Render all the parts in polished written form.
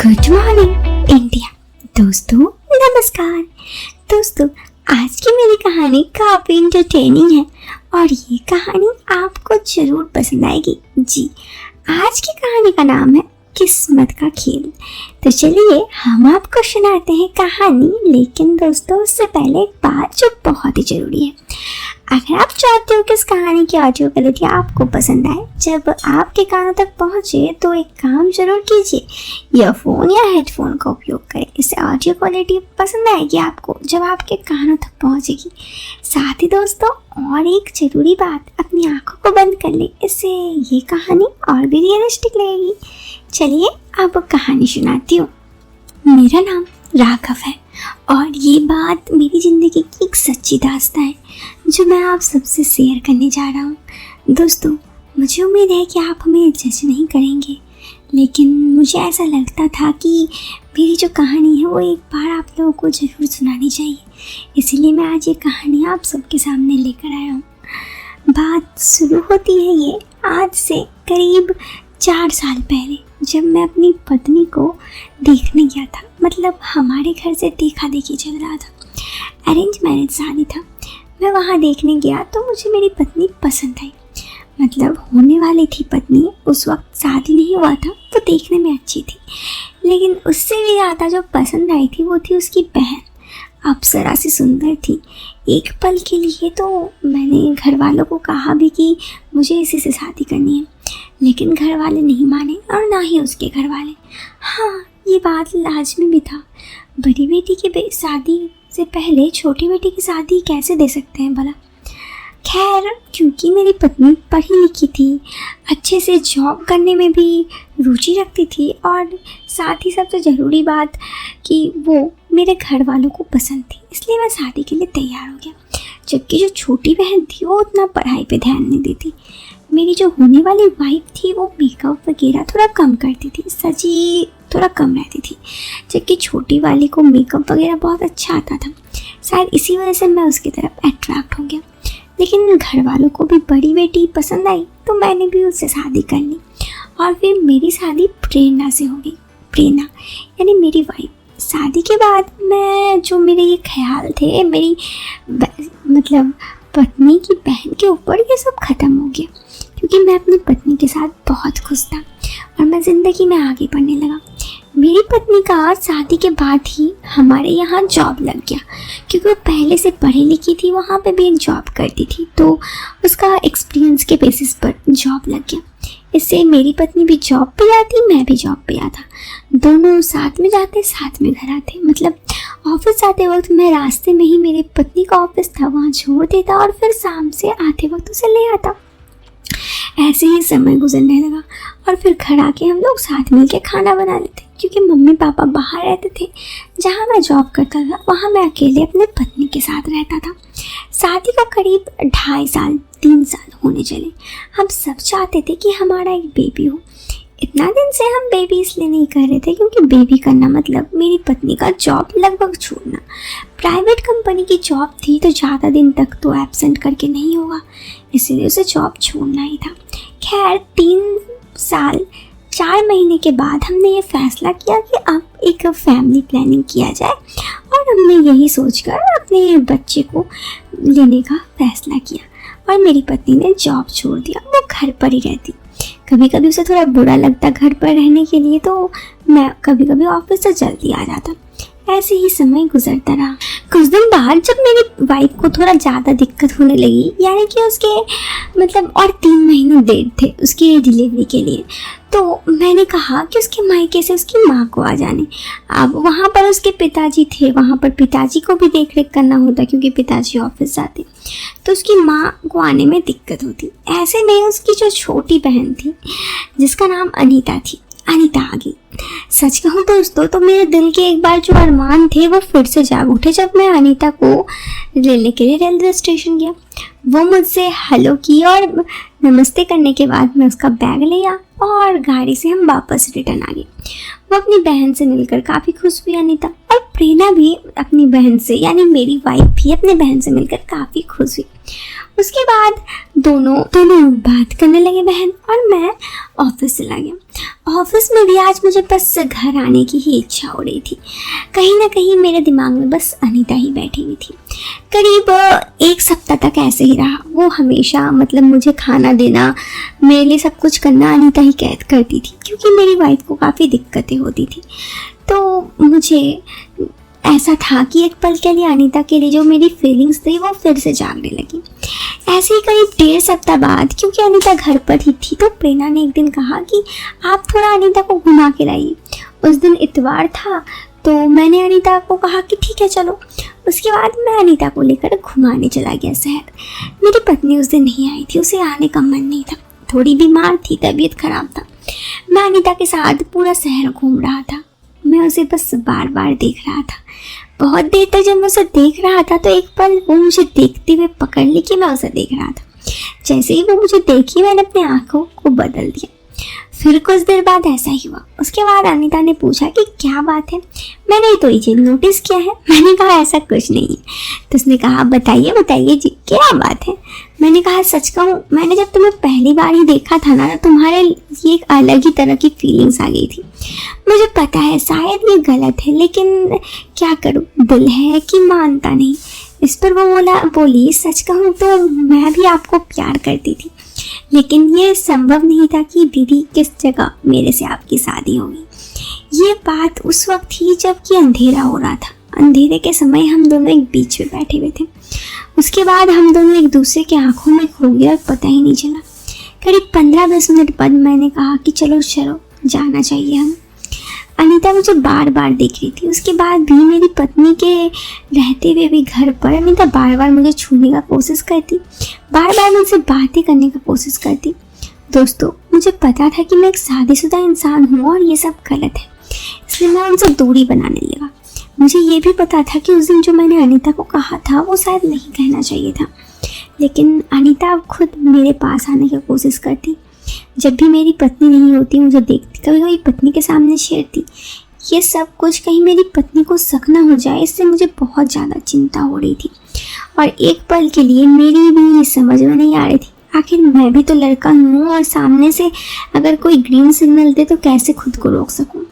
Good morning India. दोस्तों नमस्कार। दोस्तों आज की मेरी कहानी काफ़ी इंटरटेनिंग है और ये कहानी आपको ज़रूर पसंद आएगी। जी, आज की कहानी का नाम है किस्मत का खेल। तो चलिए हम आपको सुनाते हैं कहानी। लेकिन दोस्तों उससे पहले एक बात जो बहुत ही ज़रूरी है, अगर आप चाहते हो कि इस कहानी की ऑडियो क्वालिटी आपको पसंद आए, जब आपके कानों तक पहुंचे तो एक काम जरूर कीजिए, ईयरफोन या हेडफोन का उपयोग करें। इससे ऑडियो क्वालिटी पसंद आएगी आपको जब आपके कानों तक पहुंचेगी। साथ ही दोस्तों और एक ज़रूरी बात, अपनी आंखों को बंद कर लें, इससे ये कहानी और भी रियलिस्टिक लगेगी। चलिए अब कहानी सुनाती हूँ। मेरा नाम राघव है और ये बात मेरी ज़िंदगी की एक सच्ची दास्तां है जो मैं आप सबसे शेयर करने जा रहा हूँ। दोस्तों मुझे उम्मीद है कि आप हमें जज नहीं करेंगे, लेकिन मुझे ऐसा लगता था कि मेरी जो कहानी है वो एक बार आप लोगों को ज़रूर सुनानी चाहिए, इसीलिए मैं आज ये कहानी आप सबके सामने लेकर आया हूँ। बात शुरू होती है ये आज से करीब 4 साल पहले, जब मैं अपनी पत्नी को देखने गया था। मतलब हमारे घर से देखा देखी चल रहा था, अरेंज मैरिज शादी था। मैं वहाँ देखने गया तो मुझे मेरी पत्नी पसंद आई, मतलब होने वाली थी पत्नी। उस वक्त शादी नहीं हुआ था, वो देखने में अच्छी थी, लेकिन उससे भी ज़्यादा जो पसंद आई थी वो थी उसकी बहन। अप्सरा सी सुंदर थी। एक पल के लिए तो मैंने घर वालों को कहा भी कि मुझे इसी से शादी करनी है, लेकिन घर वाले नहीं माने और ना ही उसके घर वाले। हाँ, ये बात लाजमी भी था। बड़ी बेटी की शादी से पहले छोटी बेटी की शादी कैसे दे सकते हैं भला। खैर, क्योंकि मेरी पत्नी पढ़ी लिखी थी, अच्छे से जॉब करने में भी रुचि रखती थी और साथ ही सबसे ज़रूरी बात कि वो मेरे घर वालों को पसंद थी, इसलिए मैं शादी के लिए तैयार हो गया। जबकि जो छोटी बहन थी वो उतना पढ़ाई पे ध्यान नहीं देती। मेरी जो होने वाली वाइफ थी वो मेकअप वगैरह थोड़ा कम करती थी, सजी थोड़ा कम रहती थी, जबकि छोटी वाली को मेकअप वगैरह बहुत अच्छा आता था। शायद इसी वजह से मैं उसकी तरफ अट्रैक्ट हो गया। लेकिन घर वालों को भी बड़ी बेटी पसंद आई तो मैंने भी उससे शादी कर ली और फिर मेरी शादी प्रेरणा से हो गई। प्रेरणा यानी मेरी वाइफ। शादी के बाद मैं जो मेरे ये ख्याल थे मेरी मतलब पत्नी की बहन के ऊपर, ये सब ख़त्म हो गया, क्योंकि मैं अपनी पत्नी के साथ बहुत खुश था और मैं ज़िंदगी में आगे बढ़ने लगा। मेरी पत्नी का शादी के बाद ही हमारे यहाँ जॉब लग गया, क्योंकि वो पहले से पढ़ी लिखी थी, वहाँ पे भी एक जॉब करती थी, तो उसका एक्सपीरियंस के बेसिस पर जॉब लग गया। इससे मेरी पत्नी भी जॉब पे जाती, मैं भी जॉब पे आता, दोनों साथ में जाते साथ में घर आते। मतलब ऑफिस जाते वक्त मैं रास्ते में ही मेरी पत्नी का ऑफिस था वहाँ छोड़ देता और फिर शाम से आते वक्त उसे ले आता। ऐसे ही समय गुजरने लगा और फिर घर आके हम लोग साथ मिलके खाना बना लेते, क्योंकि मम्मी पापा बाहर रहते थे। जहाँ मैं जॉब करता था वहाँ मैं अकेले अपने पत्नी के साथ रहता था। शादी को करीब 2.5 साल 3 साल होने चले। हम सब चाहते थे कि हमारा एक बेबी हो। इतना दिन से हम बेबी इसलिए नहीं कर रहे थे क्योंकि बेबी करना मतलब मेरी पत्नी का जॉब लगभग छोड़ना। प्राइवेट कंपनी की जॉब थी तो ज़्यादा दिन तक तो एब्सेंट करके नहीं होगा, इसीलिए उसे जॉब छोड़ना ही था। खैर 3 साल 4 महीने के बाद हमने ये फैसला किया कि अब एक फैमिली प्लानिंग किया जाए और हमने यही सोचकर अपने बच्चे को लेने का फैसला किया और मेरी पत्नी ने जॉब छोड़ दिया। वो घर पर ही रहती। कभी कभी उसे थोड़ा बुरा लगता घर पर रहने के लिए, तो मैं कभी कभी ऑफिस से जल्दी आ जाता। ऐसे ही समय गुजरता रहा। कुछ दिन बाद जब मेरी वाइफ को थोड़ा ज़्यादा दिक्कत होने लगी, यानी कि उसके मतलब और 3 महीने देर थे उसकी डिलीवरी के लिए, तो मैंने कहा कि उसके मायके से उसकी माँ को आ जाने। अब वहाँ पर उसके पिताजी थे, वहाँ पर पिताजी को भी देख रेख करना होता क्योंकि पिताजी ऑफिस जाते, तो उसकी माँ को आने में दिक्कत होती। ऐसे में उसकी जो छोटी बहन थी जिसका नाम अनीता थी, अनीता आ गई। सच कहूँ दोस्तों तो मेरे दिल के एक बार जो अरमान थे वो फिर से जाग उठे जब मैं अनीता को लेने के लिए रेलवे स्टेशन गया। वो मुझसे हेलो की और नमस्ते करने के बाद मैं उसका बैग लिया और गाड़ी से हम वापस रिटर्न आ गए। वो अपनी बहन से मिलकर काफ़ी खुश हुई अनीता, और प्रेरणा भी अपनी बहन से यानी मेरी वाइफ भी अपने बहन से मिलकर काफ़ी खुश हुई। उसके बाद दोनों बात करने लगे बहन और मैं ऑफिस चला गया। ऑफिस में भी आज मुझे बस घर आने की ही इच्छा हो रही थी। कहीं ना कहीं मेरे दिमाग में बस अनीता ही बैठी हुई थी। करीब 1 सप्ताह तक ऐसे ही रहा। वो हमेशा मतलब मुझे खाना देना, मेरे लिए सब कुछ करना अनीता ही कैद करती थी, क्योंकि मेरी वाइफ को काफ़ी दिक्कतें होती थी। तो मुझे ऐसा था कि एक पल के लिए अनीता के लिए जो मेरी फीलिंग्स थी वो फिर से जागने लगी। ऐसे ही करीब 1.5 सप्ताह बाद, क्योंकि अनीता घर पर ही थी, तो प्रेरणा ने एक दिन कहा कि आप थोड़ा अनीता को घुमा के लाइए। उस दिन इतवार था, तो मैंने अनीता को कहा कि ठीक है चलो। उसके बाद मैं अनीता को लेकर घुमाने चला गया शहर। मेरी पत्नी उस दिन नहीं आई थी, उसे आने का मन नहीं था, थोड़ी बीमार थी, तबीयत खराब था। मैं अनीता के साथ पूरा शहर घूम रहा था। मैं उसे बस बार बार देख रहा था। बहुत देर तक जब मैं उसे देख रहा था तो एक पल वो मुझे देखते हुए पकड़ ली कि मैं उसे देख रहा था। जैसे ही वो मुझे देखी, मैंने अपनी आंखों को बदल दिया। फिर कुछ देर बाद ऐसा ही हुआ। उसके बाद अनीता ने पूछा कि क्या बात है। मैंने तो ये चीज़ नोटिस किया है। मैंने कहा ऐसा कुछ नहीं है। तो उसने कहा बताइए बताइए जी, क्या बात है। मैंने कहा सच कहूँ, मैंने जब तुम्हें पहली बार ही देखा था ना, तुम्हारे ये एक अलग ही तरह की फीलिंग्स आ गई थी। मुझे पता है शायद ये गलत है, लेकिन क्या करूँ, दिल है कि मानता नहीं। इस पर वो बोली सच कहूँ तो मैं भी आपको प्यार करती थी, लेकिन ये संभव नहीं था कि दीदी किस जगह मेरे से आपकी शादी होगी। ये बात उस वक्त थी जबकि अंधेरा हो रहा था। अंधेरे के समय हम दोनों एक बीच में बैठे हुए थे। उसके बाद हम दोनों एक दूसरे की आंखों में खो गए और पता ही नहीं चला। करीब 15-20 मिनट बाद मैंने कहा कि चलो जाना चाहिए हमें। अनीता मुझे बार बार देख रही थी। उसके बाद भी मेरी पत्नी के रहते हुए भी घर पर अनीता बार बार मुझे छूने का कोशिश करती, बार बार मुझसे बातें करने का कोशिश करती। दोस्तों, मुझे पता था कि मैं एक शादीशुदा इंसान हूँ और ये सब गलत है, इसलिए मैं उनसे दूरी बनाने लगा। मुझे ये भी पता था कि उस दिन जो मैंने अनीता को कहा था वो शायद नहीं कहना चाहिए था, लेकिन अनीता खुद मेरे पास आने की कोशिश करती। जब भी मेरी पत्नी नहीं होती, मुझे देखती, कभी कभी पत्नी के सामने छेड़ती। ये सब कुछ कहीं मेरी पत्नी को शक ना हो जाए, इससे मुझे बहुत ज़्यादा चिंता हो रही थी। और एक पल के लिए मेरी भी समझ में नहीं आ रही थी, आखिर मैं भी तो लड़का हूँ और सामने से अगर कोई ग्रीन सिग्नल दे तो कैसे खुद को रोक सकूँ।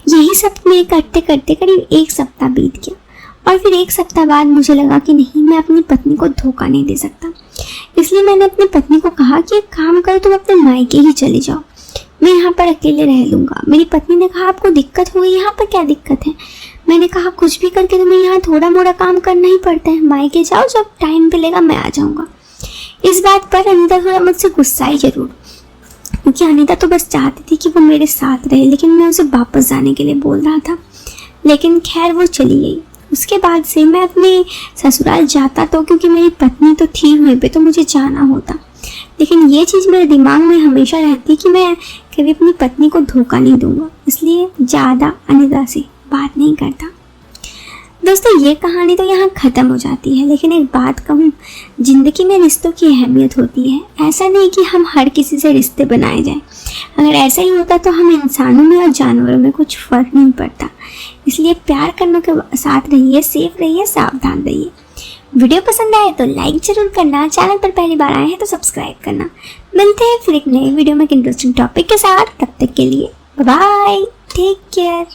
यही सब मैं करते करते करीब 1 सप्ताह बीत गया। और फिर 1 सप्ताह बाद मुझे लगा कि नहीं, मैं अपनी पत्नी को धोखा नहीं दे सकता। इसलिए मैंने अपनी पत्नी को कहा कि एक काम करो, तुम अपने मायके ही चले जाओ, मैं यहाँ पर अकेले रह लूँगा। मेरी पत्नी ने कहा आपको दिक्कत हुई, यहाँ पर क्या दिक्कत है। मैंने कहा कुछ भी करके तुम्हें यहाँ थोड़ा मोड़ा काम करना ही पड़ता है, मायके जाओ, जब टाइम मिलेगा मैं आ जाऊँगा। इस बात पर अनीता थोड़ा मुझसे गुस्साई जरूर, क्योंकि अनीता तो बस चाहती थी कि वो मेरे साथ रहे, लेकिन मैं उसे वापस जाने के लिए बोल रहा था। लेकिन खैर वो चली गई। उसके बाद से मैं अपने ससुराल जाता तो क्योंकि मेरी पत्नी तो थी वहीं पे, तो मुझे जाना होता, लेकिन ये चीज़ मेरे दिमाग में हमेशा रहती कि मैं कभी अपनी पत्नी को धोखा नहीं दूंगा, इसलिए ज़्यादा अनीता से बात नहीं करता। दोस्तों, ये कहानी तो यहाँ ख़त्म हो जाती है, लेकिन एक बात कहूँ, ज़िंदगी में रिश्तों की अहमियत होती है। ऐसा नहीं कि हम हर किसी से रिश्ते बनाए जाएं। अगर ऐसा ही होता तो हम इंसानों में और जानवरों में कुछ फ़र्क नहीं पड़ता। इसलिए प्यार करने के साथ रहिए, सेफ रहिए, सावधान रहिए। वीडियो पसंद आए तो लाइक जरूर करना, चैनल पर पहली बार आए हैं तो सब्सक्राइब करना। मिलते हैं फिर एक नए वीडियो में एक इंटरेस्टिंग टॉपिक के साथ। तब तक के लिए बाय, टेक केयर।